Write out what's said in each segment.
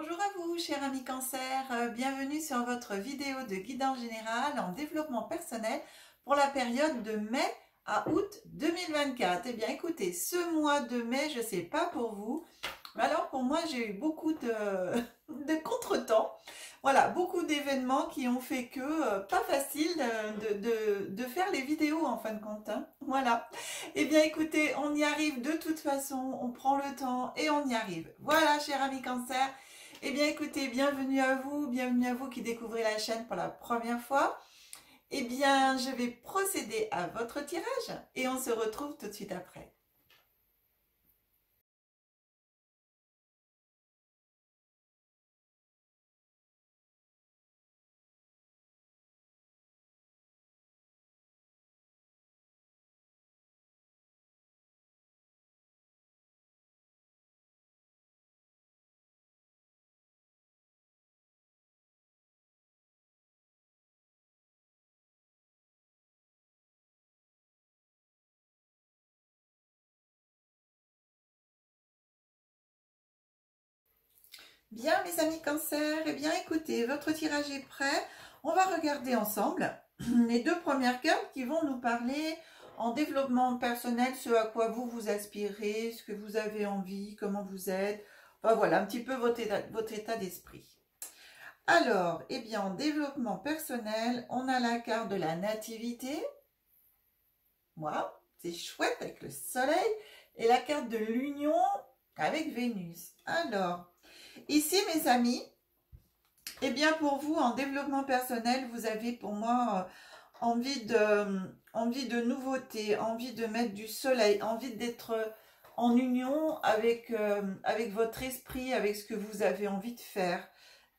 Bonjour à vous, chers amis cancer. Bienvenue sur votre vidéo de guidance générale en développement personnel pour la période de mai à août 2024. Eh bien, écoutez, ce mois de mai, je ne sais pas pour vous, mais alors pour moi, j'ai eu beaucoup de contretemps. Voilà, beaucoup d'événements qui ont fait que pas facile de faire les vidéos en fin de compte, hein. Voilà. Eh bien, écoutez, on y arrive de toute façon, on prend le temps et on y arrive. Voilà, chers amis cancer. Eh bien, écoutez, bienvenue à vous qui découvrez la chaîne pour la première fois. Eh bien, je vais procéder à votre tirage et on se retrouve tout de suite après. Bien, mes amis cancer, eh bien, écoutez, votre tirage est prêt. On va regarder ensemble les deux premières cartes qui vont nous parler en développement personnel, ce à quoi vous aspirez, ce que vous avez envie, comment vous êtes. Enfin, voilà, un petit peu votre état d'esprit. Alors, eh bien, en développement personnel, on a la carte de la nativité. Waouh, c'est chouette avec le soleil. Et la carte de l'union avec Vénus. Alors, ici, mes amis, eh bien, pour vous, en développement personnel, vous avez pour moi envie de nouveauté, envie de mettre du soleil, envie d'être en union avec votre esprit, avec ce que vous avez envie de faire.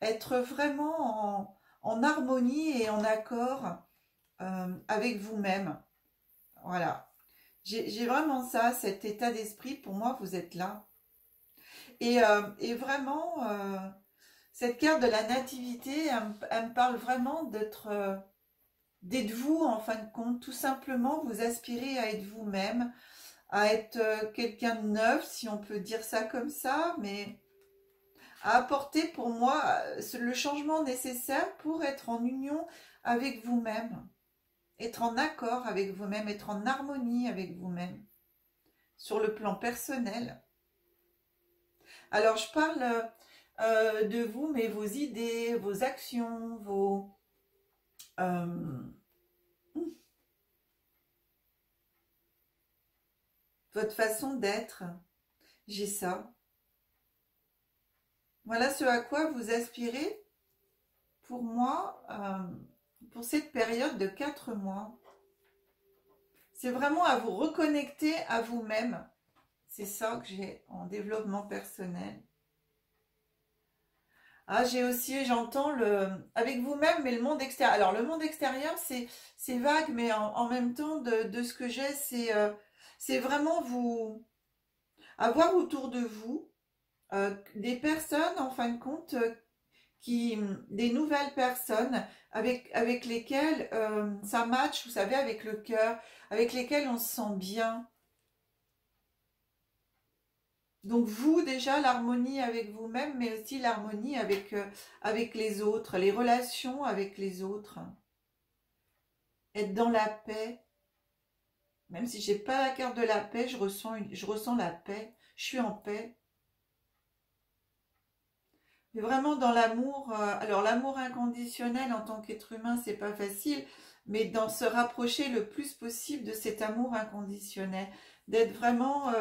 Être vraiment en harmonie et en accord avec vous-même. Voilà. J'ai vraiment ça, cet état d'esprit. Pour moi, vous êtes là. Et vraiment, cette carte de la nativité, elle me parle vraiment d'être vous en fin de compte. Tout simplement, vous aspirez à être vous-même, à être quelqu'un de neuf, si on peut dire ça comme ça, mais à apporter pour moi le changement nécessaire pour être en union avec vous-même, être en accord avec vous-même, être en harmonie avec vous-même, sur le plan personnel. Alors, je parle de vous, mais vos idées, vos actions, euh, votre façon d'être, j'ai ça. Voilà ce à quoi vous aspirez pour moi, pour cette période de 4 mois. C'est vraiment à vous reconnecter à vous-même. C'est ça que j'ai en développement personnel. Ah, j'ai aussi, j'entends avec vous-même, mais le monde extérieur. Alors, le monde extérieur, c'est vague, mais en même temps, de ce que j'ai, c'est vraiment vous avoir autour de vous des personnes, en fin de compte, des nouvelles personnes avec lesquelles ça match, vous savez, avec le cœur, avec lesquelles on se sent bien. Donc vous, déjà, l'harmonie avec vous-même, mais aussi l'harmonie avec les autres, les relations avec les autres. Être dans la paix. Même si j'ai pas la carte de la paix, je ressens la paix. Je suis en paix. Mais vraiment dans l'amour, alors l'amour inconditionnel en tant qu'être humain, c'est pas facile, mais d'en se rapprocher le plus possible de cet amour inconditionnel, d'être vraiment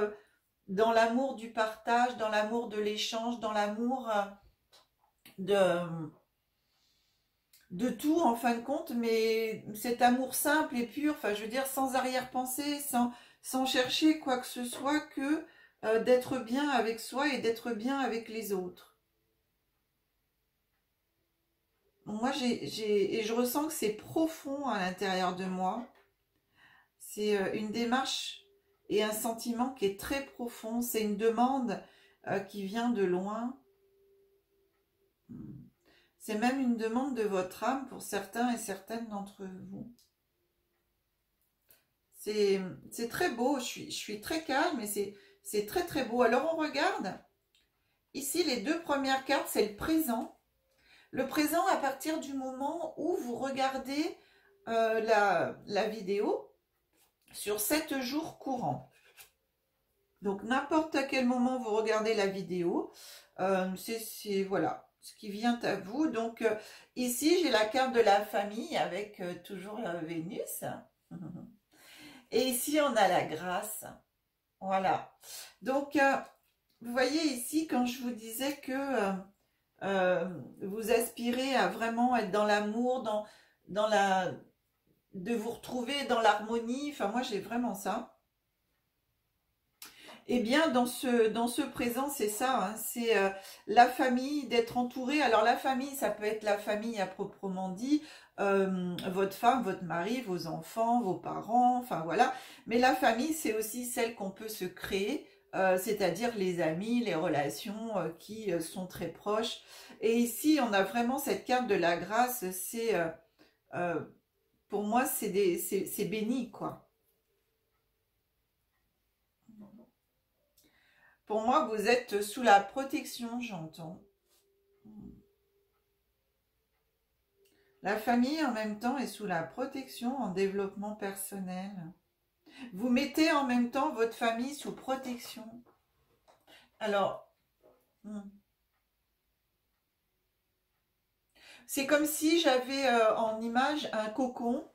dans l'amour du partage, dans l'amour de l'échange, dans l'amour de, de tout en fin de compte, mais cet amour simple et pur, enfin je veux dire sans arrière-pensée, sans chercher quoi que ce soit que d'être bien avec soi et d'être bien avec les autres. Moi, et je ressens que c'est profond à l'intérieur de moi. C'est une démarche et un sentiment qui est très profond. C'est une demande qui vient de loin. C'est même une demande de votre âme pour certains et certaines d'entre vous. C'est très beau. Je suis très calme et c'est très très beau. Alors on regarde Ici, les deux premières cartes, c'est le présent. Le présent à partir du moment où vous regardez la vidéo sur 7 jours courants. Donc, n'importe à quel moment vous regardez la vidéo, c'est voilà, ce qui vient à vous. Donc, ici, j'ai la carte de la famille avec toujours Vénus. Et ici, on a la grâce. Voilà. Donc, vous voyez ici, quand je vous disais que vous aspirez à vraiment être dans l'amour, de vous retrouver dans l'harmonie. Enfin, moi, j'ai vraiment ça. Eh bien, dans ce présent, c'est ça, hein, c'est la famille, d'être entouré. Alors, la famille, ça peut être la famille à proprement dit, votre femme, votre mari, vos enfants, vos parents, enfin voilà. Mais la famille, c'est aussi celle qu'on peut se créer, c'est-à-dire les amis, les relations qui sont très proches. Et ici, on a vraiment cette carte de la grâce, euh, pour moi, c'est béni, quoi. Pour moi, vous êtes sous la protection, j'entends. La famille, en même temps, est sous la protection en développement personnel. Vous mettez en même temps votre famille sous protection. Alors, c'est comme si j'avais en image un cocon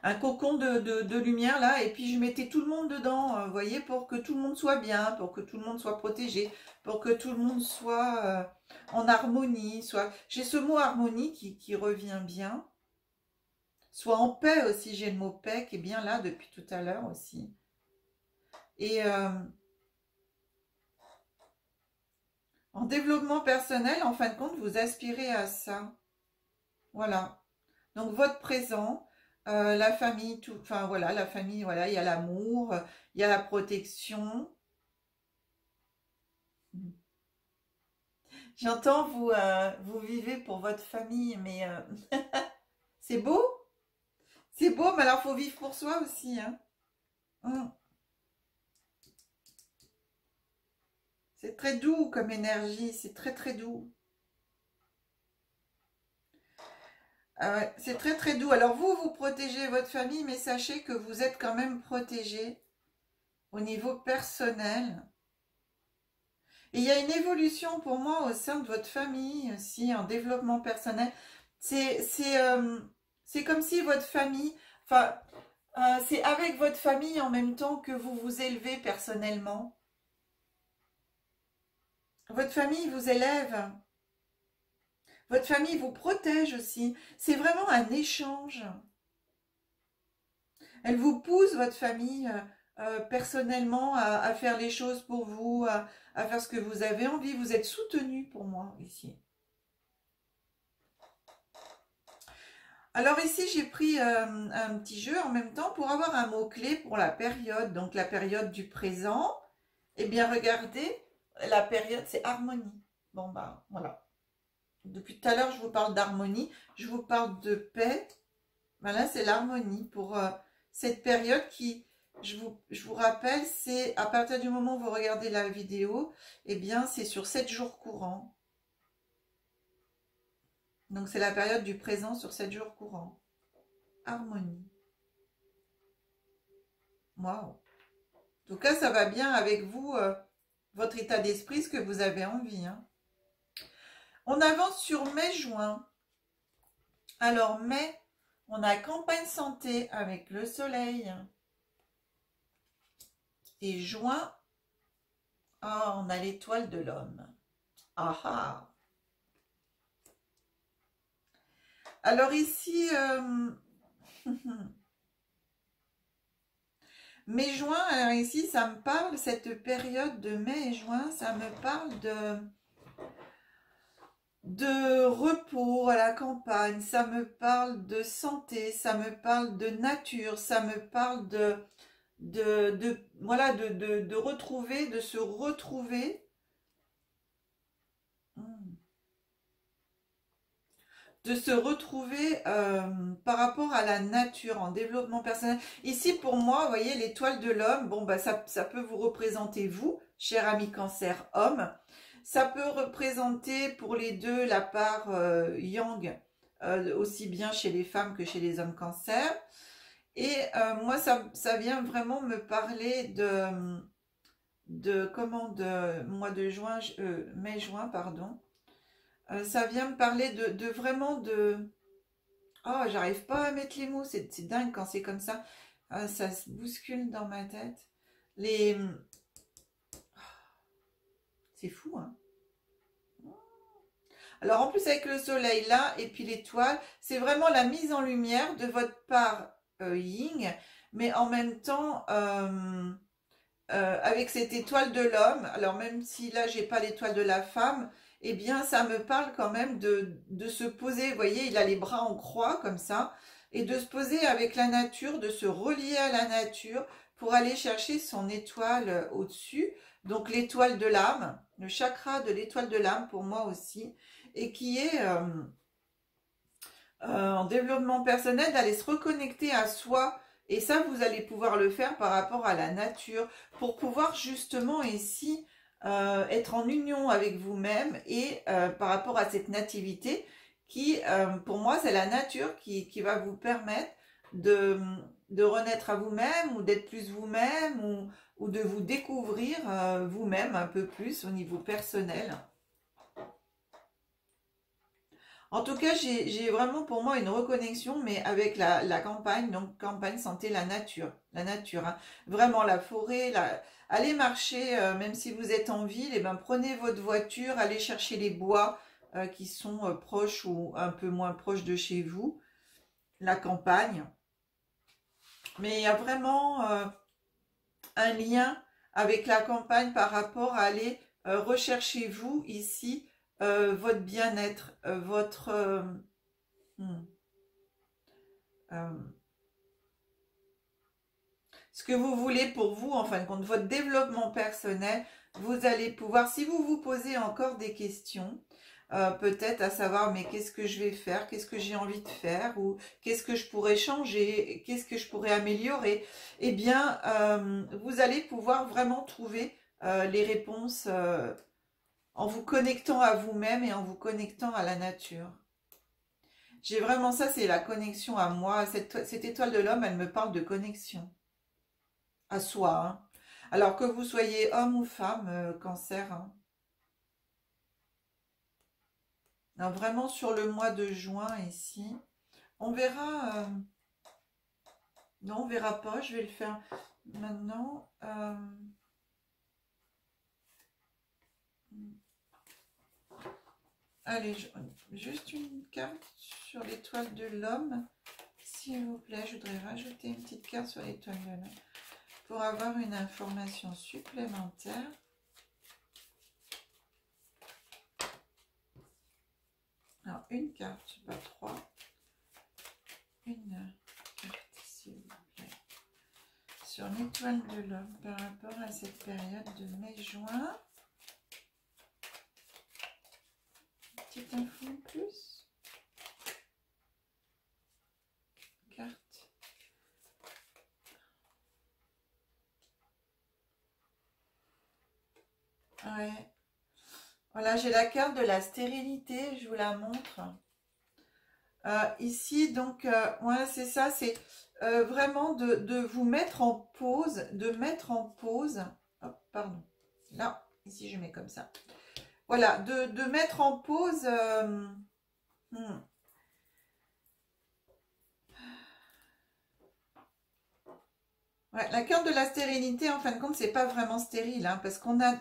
de lumière là, et puis je mettais tout le monde dedans, vous voyez, pour que tout le monde soit bien, pour que tout le monde soit protégé, pour que tout le monde soit en harmonie, j'ai ce mot harmonie qui revient bien, soit en paix aussi, j'ai le mot paix qui est bien là depuis tout à l'heure aussi. Et en développement personnel, en fin de compte, vous aspirez à ça. Voilà. Donc votre présent, la famille, tout, enfin voilà, la famille, voilà, il y a l'amour, il y a la protection. J'entends vous vivez pour votre famille, mais c'est beau, mais alors faut vivre pour soi aussi, hein. C'est très doux comme énergie, c'est très très doux. Ah ouais, c'est très très doux. Alors vous protégez votre famille, mais sachez que vous êtes quand même protégé au niveau personnel. Et il y a une évolution pour moi au sein de votre famille aussi, en développement personnel. C'est comme si votre famille, enfin, c'est avec votre famille en même temps que vous vous élevez personnellement. Votre famille vous élève. Votre famille vous protège aussi. C'est vraiment un échange. Elle vous pousse, votre famille, personnellement, à faire les choses pour vous, à faire ce que vous avez envie. Vous êtes soutenu pour moi ici. Alors ici, j'ai pris un petit jeu en même temps pour avoir un mot-clé pour la période. Donc la période du présent. Eh bien, regardez, la période, c'est harmonie. Bon, bah, voilà. Depuis tout à l'heure, je vous parle d'harmonie. Je vous parle de paix. Voilà, c'est l'harmonie pour cette période qui, je vous rappelle, c'est à partir du moment où vous regardez la vidéo, eh bien, c'est sur 7 jours courants. Donc, c'est la période du présent sur 7 jours courants. Harmonie. Waouh. En tout cas, ça va bien avec vous, votre état d'esprit, ce que vous avez envie. Hein. On avance sur mai-juin. Alors, mai, on a campagne santé avec le soleil. Et juin, ah, on a l'étoile de l'homme. Ah ah. Alors ici, mai-juin, alors ici, ça me parle, cette période de mai et juin, ça me parle de repos à la campagne, ça me parle de santé, ça me parle de nature, ça me parle voilà, de retrouver, de se retrouver. De se retrouver par rapport à la nature, en développement personnel. Ici, pour moi, vous voyez, l'étoile de l'homme, bon, bah, ça peut vous représenter vous, cher ami cancer homme. Ça peut représenter pour les deux la part yang, aussi bien chez les femmes que chez les hommes cancer. Et moi, ça vient vraiment me parler de mois de juin, mai-juin, pardon. Ça vient me parler de vraiment de... Oh, j'arrive pas à mettre les mots, c'est dingue quand c'est comme ça. Ça se bouscule dans ma tête. C'est fou, hein. Alors en plus avec le soleil là, et puis l'étoile, c'est vraiment la mise en lumière de votre part yin, mais en même temps... avec cette étoile de l'homme, alors même si là j'ai pas l'étoile de la femme, eh bien ça me parle quand même de se poser, vous voyez, il a les bras en croix comme ça, et de se poser avec la nature, de se relier à la nature pour aller chercher son étoile au-dessus, donc l'étoile de l'âme, le chakra de l'étoile de l'âme pour moi aussi, et qui est en développement personnel d'aller se reconnecter à soi. Et ça, vous allez pouvoir le faire par rapport à la nature pour pouvoir justement ici être en union avec vous-même et par rapport à cette nativité qui, pour moi, c'est la nature qui va vous permettre de renaître à vous-même ou d'être plus vous-même ou de vous découvrir vous-même un peu plus au niveau personnel. En tout cas, j'ai vraiment pour moi une reconnexion, mais avec la campagne, donc campagne santé, la nature, hein. Vraiment la forêt, allez marcher, même si vous êtes en ville, et ben prenez votre voiture, allez chercher les bois qui sont proches ou un peu moins proches de chez vous, la campagne. Mais il y a vraiment un lien avec la campagne par rapport à aller rechercher vous ici. Votre bien-être, votre ce que vous voulez pour vous, en fin de compte, votre développement personnel, vous allez pouvoir, si vous vous posez encore des questions, peut-être à savoir, mais qu'est-ce que je vais faire, qu'est-ce que j'ai envie de faire, ou qu'est-ce que je pourrais changer, qu'est-ce que je pourrais améliorer, eh bien, vous allez pouvoir vraiment trouver les réponses en vous connectant à vous-même et en vous connectant à la nature. J'ai vraiment ça, c'est la connexion à moi. Cette étoile de l'homme, elle me parle de connexion à soi, hein. Alors que vous soyez homme ou femme, cancer, hein. Non, vraiment sur le mois de juin ici, on verra... non, on verra pas, je vais le faire maintenant. Allez, juste une carte sur l'étoile de l'homme. S'il vous plaît, je voudrais rajouter une petite carte sur l'étoile de l'homme pour avoir une information supplémentaire. Alors, une carte, pas trois. Une carte, s'il vous plaît. Sur l'étoile de l'homme par rapport à cette période de mai-juin. Petite info en plus. Carte. Ouais. Voilà, j'ai la carte de la stérilité, je vous la montre. Ici, donc, voilà, c'est ça, c'est vraiment de vous mettre en pause, hop, pardon, là, ici je mets comme ça. Voilà, de mettre en pause... Ouais, la carte de la stérilité, en fin de compte, c'est pas vraiment stérile, hein, parce qu'on a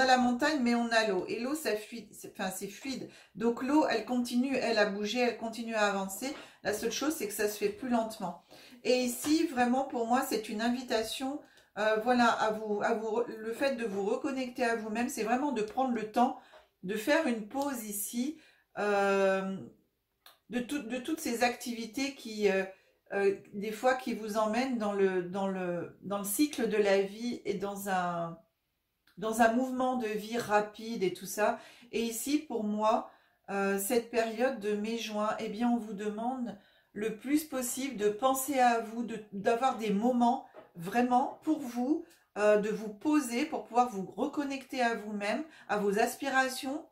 la montagne, mais on a l'eau. Et l'eau, ça fuit, c'est fluide. Donc l'eau, elle continue, elle a bougé, elle continue à avancer. La seule chose, c'est que ça se fait plus lentement. Et ici, vraiment, pour moi, c'est une invitation, voilà, le fait de vous reconnecter à vous-même, c'est vraiment de prendre le temps de faire une pause ici, de toutes ces activités qui... des fois qui vous emmènent dans le cycle de la vie et dans un mouvement de vie rapide et tout ça. Et ici, pour moi, cette période de mai-juin, eh bien, on vous demande le plus possible de penser à vous, d'avoir des moments vraiment pour vous, de vous poser pour pouvoir vous reconnecter à vous-même, à vos aspirations.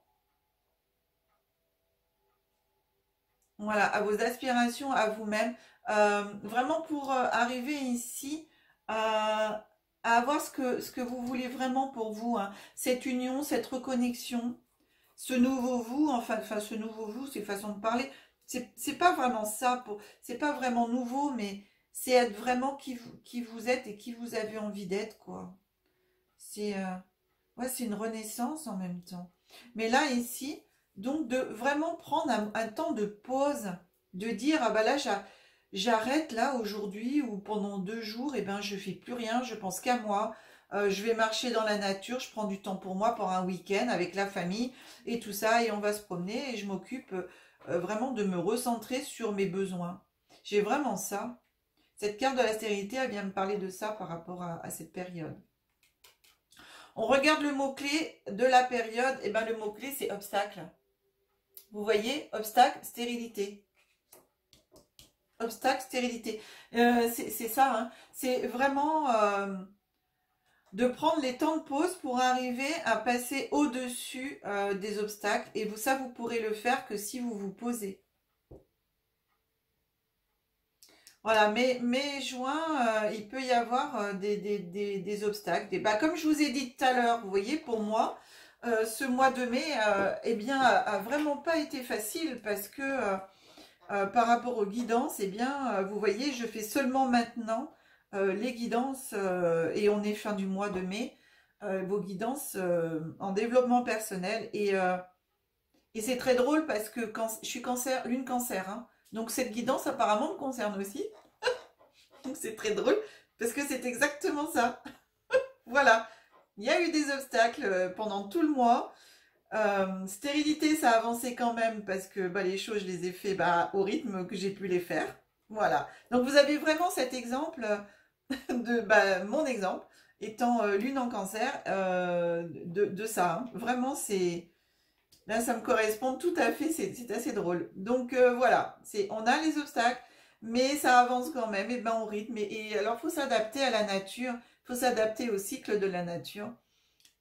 Voilà, à vos aspirations, à vous-même. Vraiment pour arriver ici à avoir ce que vous voulez vraiment pour vous, hein. Cette union, cette reconnexion, ce nouveau vous, enfin ce nouveau vous, c'est façon de parler. C'est pas vraiment ça, c'est pas vraiment nouveau, mais c'est être vraiment qui vous êtes et qui vous avez envie d'être, quoi. C'est ouais, c'est une renaissance en même temps. Mais là, ici, donc de vraiment prendre un temps de pause, de dire, ah bah là, j'arrête là aujourd'hui ou pendant 2 jours, et ben je fais plus rien, je pense qu'à moi. Je vais marcher dans la nature, je prends du temps pour moi pour un week-end avec la famille et tout ça, et on va se promener et je m'occupe vraiment de me recentrer sur mes besoins. J'ai vraiment ça. Cette carte de la stérilité, elle vient me parler de ça par rapport à cette période. On regarde le mot-clé de la période, et ben le mot-clé c'est obstacle. Vous voyez, obstacle, stérilité. Obstacle, stérilité. C'est ça, hein. C'est vraiment de prendre les temps de pause pour arriver à passer au-dessus des obstacles. Et ça, vous pourrez le faire que si vous vous posez. Voilà, mai, juin, il peut y avoir des obstacles. Bah, comme je vous ai dit tout à l'heure, vous voyez, pour moi, ce mois de mai, eh bien, a vraiment pas été facile parce que par rapport aux guidances, eh bien, vous voyez, je fais seulement maintenant les guidances et on est fin du mois de mai, vos guidances en développement personnel et c'est très drôle parce que quand je suis cancer, lune cancer, hein, donc cette guidance apparemment me concerne aussi. Donc c'est très drôle parce que c'est exactement ça. Voilà, il y a eu des obstacles pendant tout le mois. Stérilité, ça a avancé quand même parce que bah, les choses, je les ai fait bah, au rythme que j'ai pu les faire. Voilà. Donc vous avez vraiment cet exemple de bah, mon exemple étant lune en cancer de ça. Hein. Vraiment, c'est là, ça me correspond tout à fait. C'est assez drôle. Donc voilà, on a les obstacles, mais ça avance quand même. Et ben au rythme. Et alors, faut s'adapter à la nature. Faut s'adapter au cycle de la nature.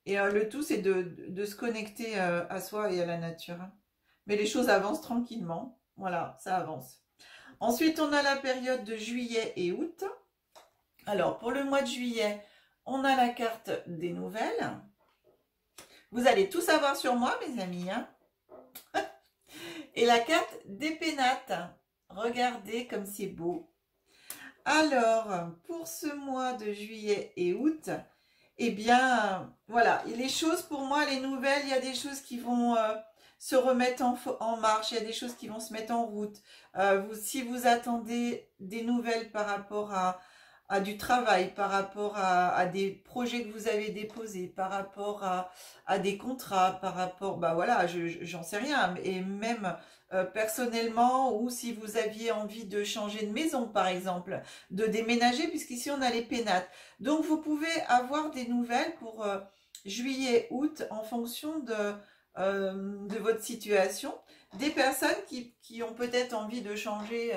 Et le tout, c'est de se connecter à soi et à la nature. Hein. Mais les choses avancent tranquillement. Voilà, ça avance. Ensuite, on a la période de juillet et août. Alors, pour le mois de juillet, on a la carte des nouvelles. Vous allez tout savoir sur moi, mes amis. Hein. Et la carte des pénates. Regardez comme c'est beau. Alors, pour ce mois de juillet et août, eh bien, voilà, et les choses pour moi, les nouvelles, il y a des choses qui vont se remettre en marche, il y a des choses qui vont se mettre en route. Si vous attendez des nouvelles par rapport à du travail, par rapport à des projets que vous avez déposés, par rapport à des contrats, par rapport, bah voilà, j'en sais rien, et même personnellement, ou si vous aviez envie de changer de maison, par exemple, de déménager, puisqu'ici on a les pénates. Donc vous pouvez avoir des nouvelles pour juillet, août, en fonction de votre situation. Des personnes qui ont peut-être envie de changer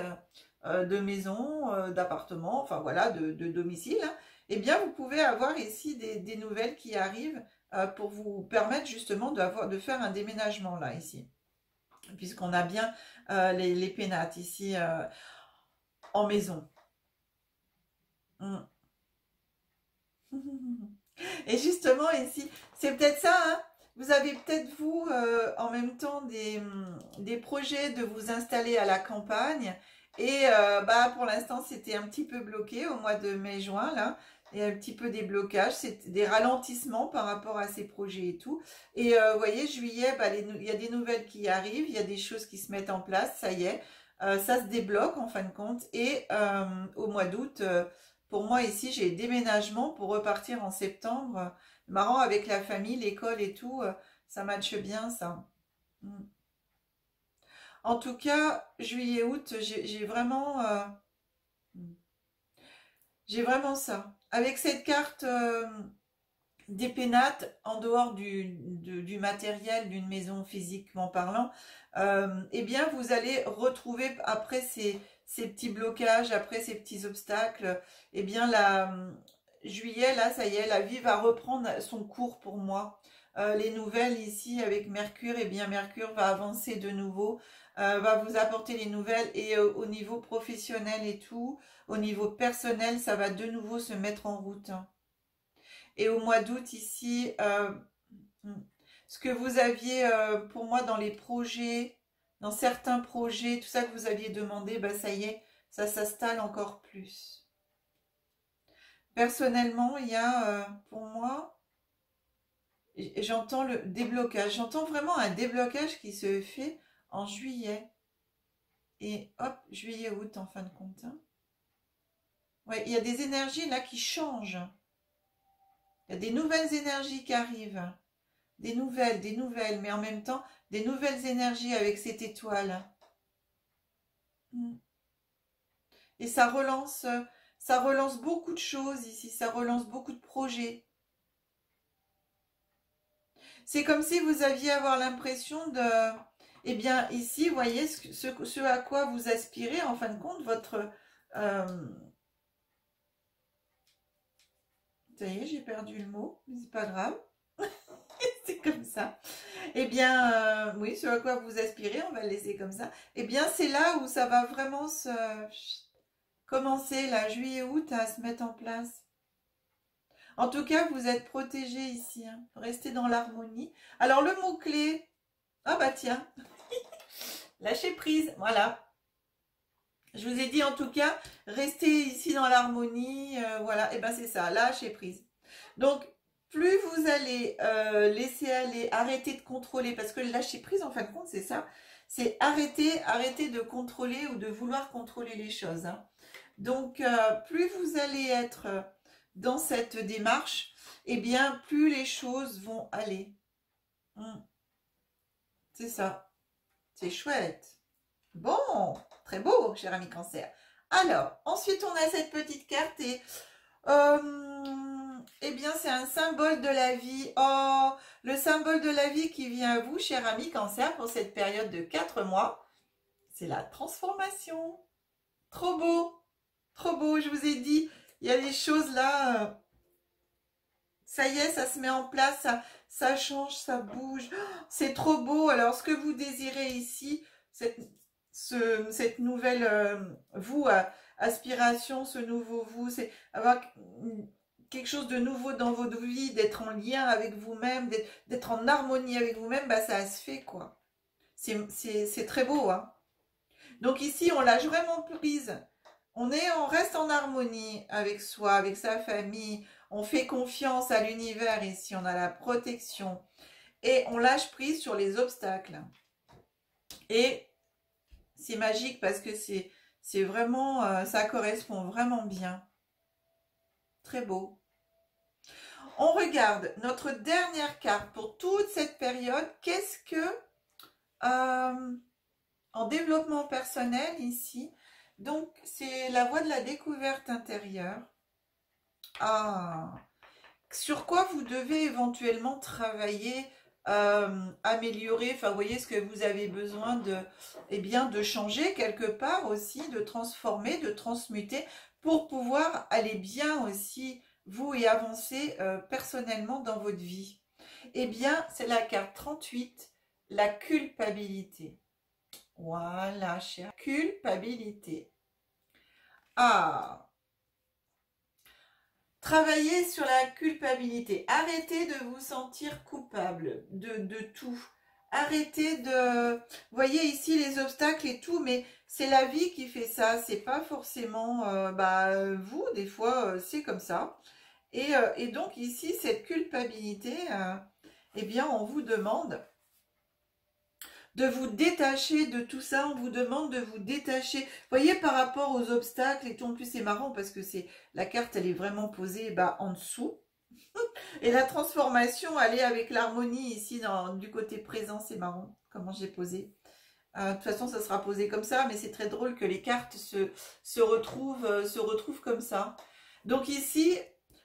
de maison, d'appartement, enfin voilà, de domicile, hein, eh bien vous pouvez avoir ici des nouvelles qui arrivent pour vous permettre justement de faire un déménagement là, ici. Puisqu'on a bien les pénates ici en maison. Mm. Et justement ici, c'est peut-être ça, hein, vous avez peut-être vous en même temps des projets de vous installer à la campagne et bah pour l'instant c'était un petit peu bloqué au mois de mai-juin là. Il y a un petit peu des blocages, c'est des ralentissements par rapport à ces projets et tout. Et vous voyez, juillet, bah, il y a des nouvelles qui arrivent, il y a des choses qui se mettent en place, ça y est. Ça se débloque en fin de compte. Et au mois d'août, pour moi ici, j'ai déménagement pour repartir en septembre. Marrant avec la famille, l'école et tout, ça matche bien ça. Mm. En tout cas, juillet-août, j'ai vraiment ça. Avec cette carte des pénates, en dehors du matériel d'une maison physiquement parlant, eh bien vous allez retrouver après ces petits blocages, après ces petits obstacles, eh bien juillet, là, ça y est, la vie va reprendre son cours pour moi. Les nouvelles ici avec Mercure, eh bien Mercure va avancer de nouveau, va vous apporter les nouvelles et au niveau professionnel et tout, au niveau personnel, ça va de nouveau se mettre en route. Et au mois d'août ici, ce que vous aviez pour moi dans les projets, dans certains projets, tout ça que vous aviez demandé, bah ça y est, ça s'installe encore plus. Personnellement, il y a pour moi, j'entends le déblocage. J'entends vraiment un déblocage qui se fait en juillet. Et hop, juillet-août en fin de compte. Hein. Ouais, il y a des énergies là qui changent. Il y a des nouvelles énergies qui arrivent. Des nouvelles, mais en même temps, des nouvelles énergies avec cette étoile. Et ça relance beaucoup de choses ici. Ça relance beaucoup de projets. C'est comme si vous aviez avoir l'impression de... Eh bien, ici, vous voyez ce à quoi vous aspirez, en fin de compte, votre... Ça y est, j'ai perdu le mot, mais c'est pas grave. C'est comme ça. Eh bien, oui, ce à quoi vous aspirez, on va le laisser comme ça. Eh bien, c'est là où ça va vraiment commencer, là, juillet-août, à se mettre en place. En tout cas, vous êtes protégés ici. Hein. Restez dans l'harmonie. Alors, le mot-clé... Ah bah tiens, lâcher prise, voilà. Je vous ai dit en tout cas, restez ici dans l'harmonie, voilà, et ben c'est ça, lâcher prise. Donc, plus vous allez laisser aller, arrêter de contrôler, parce que le lâcher prise, en fin de compte, c'est ça, c'est arrêter de contrôler ou de vouloir contrôler les choses. Hein. Donc, plus vous allez être dans cette démarche, eh bien, plus les choses vont aller. C'est ça. C'est chouette. Bon, très beau, cher ami Cancer. Alors, ensuite, on a cette petite carte et... eh bien, c'est un symbole de la vie. Oh, le symbole de la vie qui vient à vous, cher ami Cancer, pour cette période de 4 mois. C'est la transformation. Trop beau. Trop beau, je vous ai dit. Il y a des choses là... ça y est, ça se met en place, ça change, ça bouge. C'est trop beau. Alors, ce que vous désirez ici, cette nouvelle vous, aspiration, ce nouveau vous, c'est avoir quelque chose de nouveau dans votre vie, d'être en lien avec vous-même, d'être en harmonie avec vous-même, bah, ça se fait, quoi. C'est très beau, hein. Donc ici, on lâche vraiment prise. On reste en harmonie avec soi, avec sa famille. On fait confiance à l'univers ici. On a la protection. Et on lâche prise sur les obstacles. Et c'est magique parce que c'est vraiment, ça correspond vraiment bien. Très beau. On regarde notre dernière carte pour toute cette période. Qu'est-ce que... en développement personnel ici... Donc, c'est la voie de la découverte intérieure. Ah, sur quoi vous devez éventuellement travailler, améliorer, enfin, vous voyez ce que vous avez besoin de, eh bien, de changer quelque part aussi, de transformer, de transmuter, pour pouvoir aller bien aussi, vous, et avancer personnellement dans votre vie. Eh bien, c'est la carte 38, la culpabilité. Voilà, chère. Culpabilité. Ah. Travaillez sur la culpabilité. Arrêtez de vous sentir coupable de tout. Arrêtez de... Vous voyez ici les obstacles et tout, mais c'est la vie qui fait ça. C'est pas forcément vous, des fois, c'est comme ça. Et donc ici, cette culpabilité, eh bien, on vous demande... de vous détacher de tout ça, on vous demande de vous détacher. Vous voyez, par rapport aux obstacles et tout, en plus c'est marrant parce que la carte, elle est vraiment posée en dessous. Et la transformation, elle est avec l'harmonie ici, du côté présent, c'est marrant comment j'ai posé. De toute façon, ça sera posé comme ça, mais c'est très drôle que les cartes se retrouvent comme ça. Donc ici,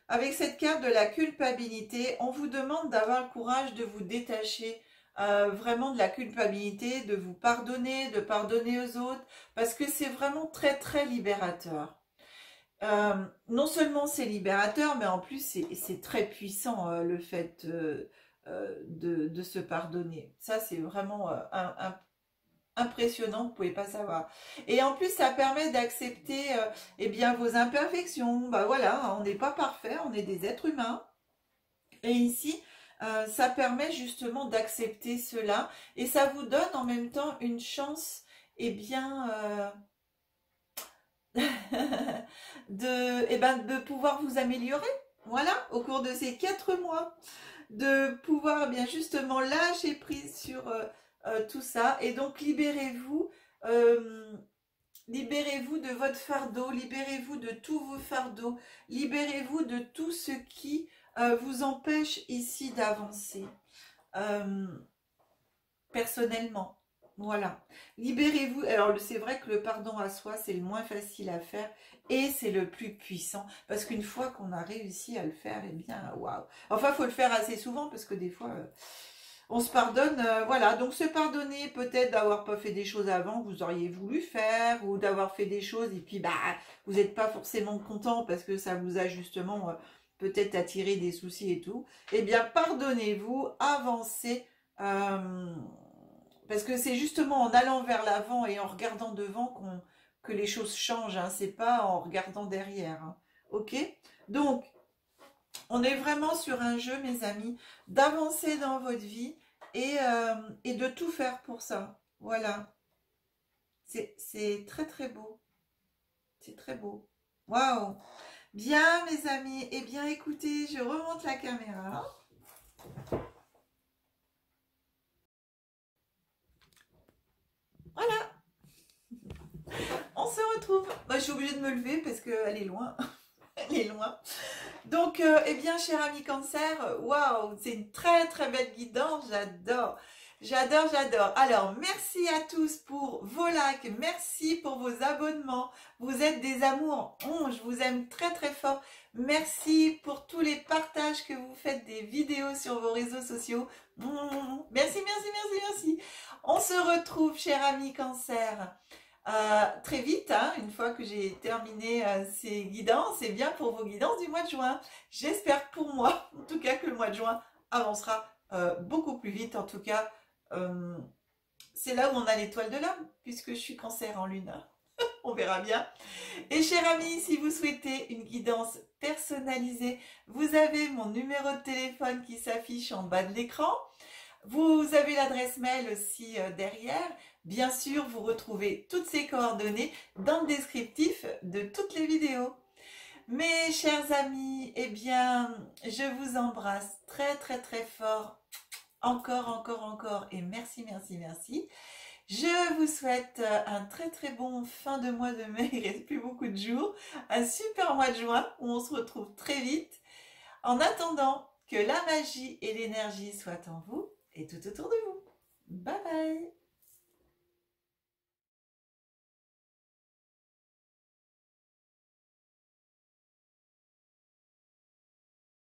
avec cette carte de la culpabilité, on vous demande d'avoir le courage de vous détacher vraiment de la culpabilité, de vous pardonner, de pardonner aux autres, parce que c'est vraiment très très libérateur. non seulement c'est libérateur, mais en plus c'est très puissant le fait de se pardonner. Ça, c'est vraiment impressionnant, vous pouvez pas savoir. Et en plus, ça permet d'accepter eh bien vos imperfections. Bah voilà, on n'est pas parfait, on est des êtres humains. Et ici, ça permet justement d'accepter cela. Et ça vous donne en même temps une chance, eh bien, de pouvoir vous améliorer. Voilà, au cours de ces 4 mois, de pouvoir bien justement lâcher prise sur tout ça. Et donc euh, libérez-vous de votre fardeau, libérez-vous de tous vos fardeaux, libérez-vous de tout ce qui vous empêche ici d'avancer personnellement. Voilà, libérez-vous. Alors c'est vrai que le pardon à soi, c'est le moins facile à faire et c'est le plus puissant parce qu'une fois qu'on a réussi à le faire, eh bien, waouh. Enfin, il faut le faire assez souvent parce que des fois, on se pardonne. Voilà, donc se pardonner peut-être d'avoir pas fait des choses avant que vous auriez voulu faire ou d'avoir fait des choses et puis bah vous n'êtes pas forcément content parce que ça vous a justement peut-être attiré des soucis et tout. Eh bien, pardonnez-vous, avancez. Parce que c'est justement en allant vers l'avant et en regardant devant que les choses changent. Hein. C'est pas en regardant derrière. Hein. Ok? Donc, on est vraiment sur un jeu, mes amis, d'avancer dans votre vie et de tout faire pour ça. Voilà. C'est très très beau. C'est très beau. Waouh! Bien, mes amis. Eh bien, écoutez, je remonte la caméra. Voilà. On se retrouve. Bah, je suis obligée de me lever parce qu'elle est loin. Elle est loin. Donc, eh bien, cher ami Cancer, waouh, c'est une très très belle guidance. J'adore. J'adore, j'adore. Alors, merci à tous pour vos likes. Merci pour vos abonnements. Vous êtes des amours. Je vous aime très très fort. Merci pour tous les partages que vous faites des vidéos sur vos réseaux sociaux. Merci, merci, merci, merci. On se retrouve, cher ami Cancer. Très vite, hein, une fois que j'ai terminé ces guidances, et bien pour vos guidances du mois de juin. J'espère pour moi, en tout cas, que le mois de juin avancera beaucoup plus vite. En tout cas, c'est là où on a l'étoile de l'âme, puisque je suis Cancer en lune. On verra bien. Et chers amis, si vous souhaitez une guidance personnalisée, vous avez mon numéro de téléphone qui s'affiche en bas de l'écran. Vous avez l'adresse mail aussi derrière. Bien sûr, vous retrouvez toutes ces coordonnées dans le descriptif de toutes les vidéos. Mes chers amis, eh bien, je vous embrasse très très très fort. Encore, encore, encore. Et merci, merci, merci. Je vous souhaite un très très bon fin de mois de mai. Il ne reste plus beaucoup de jours. Un super mois de juin où on se retrouve très vite. En attendant que la magie et l'énergie soient en vous et tout autour de vous. Bye bye.